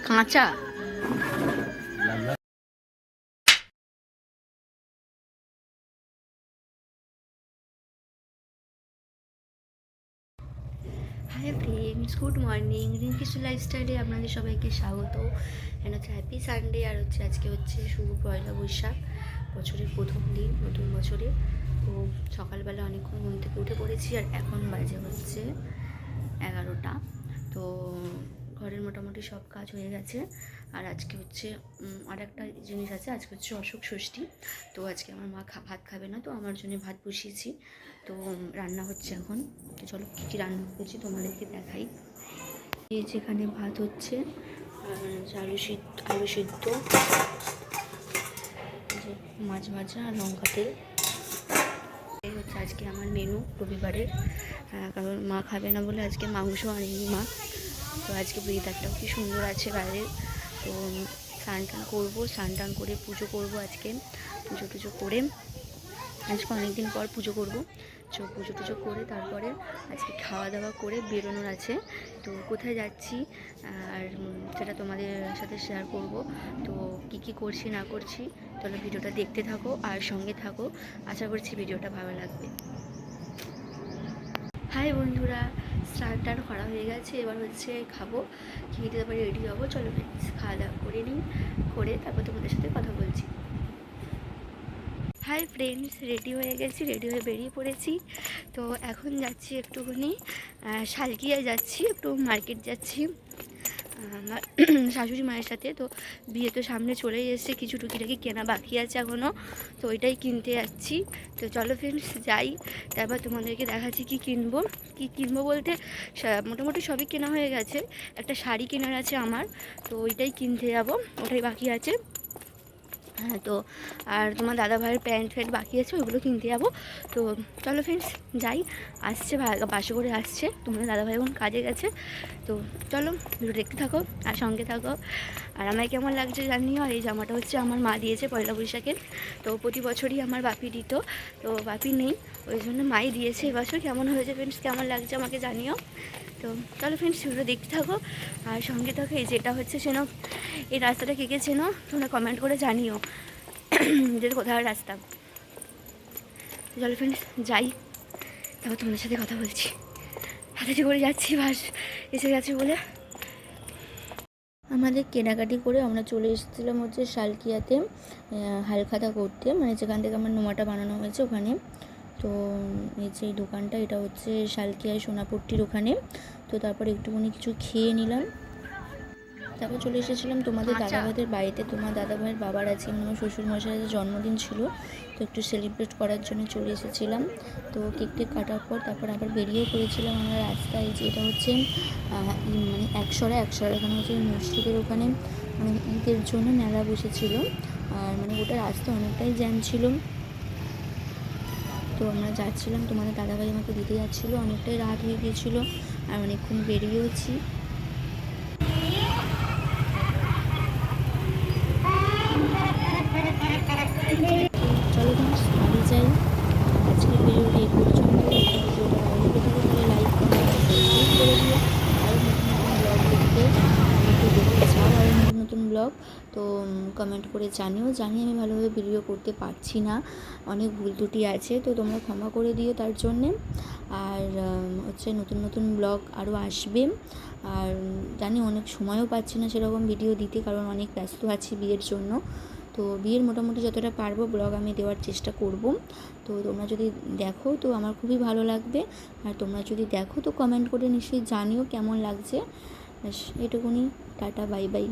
কাঁচা hi friends, good morning. Rinky's লাইফস্টাইলে আপনাদের সবাইকে স্বাগত। এন্ড হচ্ছে হ্যাপি সানডে। আর হচ্ছে আজকে হচ্ছে শুভ পয়লা বৈশাখ, বছরের প্রথম দিন নতুন বছরে। তো সকালবেলা অনেকক্ষণ ঘুম থেকে উঠে পড়েছি, আর এখন বাজে হচ্ছে 11টা। তো ঘরের মোটামুটি সব কাজ হয়ে গেছে। আর আজকে হচ্ছে আর একটা জিনিস আছে, আজকে হচ্ছে অশোক ষষ্ঠী। তো আজকে আমার মা ভাত খাবে না, তো আমার জন্য ভাত বসিয়েছি। তো রান্না হচ্ছে এখন। তো চলো কী কী রান্না করছি তোমাদেরকে দেখাই। এই যেখানে ভাত হচ্ছে, আলু সিদ্ধ, যে মাছ ভাজা আর লঙ্কা তেল। এই হচ্ছে আজকে আমার মেনু রবিবারের। কারণ মা খাবে না বলে আজকে মাংস আনেনি মা। তো আজকে ওয়েদারটাও কি সুন্দর আছে বাইরে। তো স্নান টান করবো, স্নান টান করে পুজো করবো। আজকে পুজো টুজো করে, আজকে অনেকদিন পর পুজো করবো। পুজো টুজো করে তারপরে আজকে খাওয়া দাওয়া করে বেরোনোর আছে। তো কোথায় যাচ্ছি আর সেটা তোমাদের সাথে শেয়ার করব। তো কি কি করছি না করছি, তাহলে ভিডিওটা দেখতে থাকো আর সঙ্গে থাকো। আশা করছি ভিডিওটা ভালো লাগবে। হাই বন্ধুরা, স্নান টান করা হয়ে গেছে, এবার হচ্ছে খাবো। খেয়ে তারপরে রেডি হবো। চলো খাওয়া দাওয়া করে নিই, করে তারপর তোমাদের সাথে কথা বলছি। হাই ফ্রেন্ডস, রেডি হয়ে গেছি, রেডি হয়ে বেরিয়ে পড়েছি। তো এখন যাচ্ছি একটুখানি শালকিয়ায় যাচ্ছি, একটু মার্কেট যাচ্ছি আমার শাশুড়ি মায়ের সাথে। তো বিয়ে তো সামনে চলেই এসেছে, কিছু টুকিটাকি কেনা বাকি আছে এখনও, তো ওইটাই কিনতে যাচ্ছি। তো চলো ফ্রেন্ডস যাই, তারপর তোমাদেরকে দেখাচ্ছি কি কিনবো বলতে মোটামুটি সবই কেনা হয়ে গেছে। একটা শাড়ি কেনার আছে আমার, তো ওইটাই কিনতে যাবো, ওটাই বাকি আছে। হ্যাঁ, তো আর তোমার দাদা ভাইয়ের প্যান্ট ফ্যান্ট বাকি আছে, ওইগুলো কিনতে যাবো। তো চলো ফ্রেন্ডস যাই। আসছে বাসে করে আসছে, তোমাদের দাদা ভাই এখন কাজে গেছে। তো চলো ভিডিও দেখতে থাকো আর সঙ্গে থাকো। আর আমায় কেমন লাগছে জানিও। আর এই জামাটা হচ্ছে আমার মা দিয়েছে পয়লা বৈশাখে। তো প্রতি বছরই আমার বাপি দিত, তো বাপি নেই, ওই জন্য মাই দিয়েছে এবছর। কেমন হয়েছে ফ্রেন্ডস, কেমন লাগছে আমাকে জানিও। তো চলো ফ্রেন্ডস ভিডিও দেখতে থাকো আর সঙ্গে থাকো। এই যেটা হচ্ছে চেনো, এই রাস্তাটা কে কে চেনো তোমরা কমেন্ট করে জানিও যেটা কোথায় রাস্তা। চলো ফ্রেন্ডস যাই, তারপর তোমাদের সাথে কথা বলছি। হাতে করে যাচ্ছি, বাস এসে গেছে বলে। আমাদের কেনাকাটি করে আমরা চলে এসেছিলাম হচ্ছে শালকিয়াতে হালখাতা করতে, মানে যেখান থেকে আমার নোমাটা বানানো হয়েছে ওখানে। তো এই যে দোকানটা, এটা হচ্ছে শালকিয়ায় সোনাপট্টির ওখানে। তো তারপর একটুখানি কিছু খেয়ে নিলাম, তারপর চলে এসেছিলাম তোমাদের দাদাভাইদের বাড়িতে। তোমার দাদাভাইয়ের বাবার আজকে আমার শ্বশুরমশাইয়ের জন্মদিন ছিল, তো একটু সেলিব্রেট করার জন্য চলে এসেছিলাম। তো কেক টেক কাটার পর তারপর আবার বেরিয়েও পড়েছিলাম আমরা রাস্তায়। যে এটা হচ্ছে মানে একশরা এখানে হচ্ছে মসজিদের ওখানে মানে ঈদের জন্য মেলা বসেছিল। আর মানে ওটা রাস্তা অনেকটাই জ্যাম ছিল। তো আমরা যাচ্ছিলাম, তোমাদের দাদাভাই আমাকে দিতে যাচ্ছিলো, অনেকটাই রাত হয়ে গিয়েছিলো আর অনেকক্ষণ বেরিয়েওছি। চলো তোমার বাড়ি যাই। আজকের ভিডিওটা এই পর্যন্ত। ভিডিওটা ভালো লেগে থাকে তাহলে লাইক কমেন্ট সাবস্ক্রাইব করে দিও। আরও নতুন নতুন ব্লগ দেখতে আমাকে দেখতে চাও, আরও নতুন নতুন ব্লগ, তো কমেন্ট করে জানিও। জানি আমি ভালোভাবে ভিডিও করতে পারছি না, অনেক ভুল ত্রুটি আছে, তো তোমরা ক্ষমা করে দিও তার জন্যে। আর হচ্ছে নতুন নতুন ব্লগ আরও আসবে। আর জানি অনেক সময়ও পাচ্ছি না সেরকম ভিডিও দিতে, কারণ অনেক ব্যস্ত আছি বিয়ের জন্য। তো বিয়ের মোটামুটি যতটা পারবো ব্লগ আমি দেওয়ার চেষ্টা করব। তো তোমরা যদি দেখো তো আমার খুবই ভালো লাগবে। আর তোমরা যদি দেখো তো কমেন্ট করে নিশ্চয়ই জানিও কেমন লাগছে। এটুকুনি, টাটা, বাই বাই।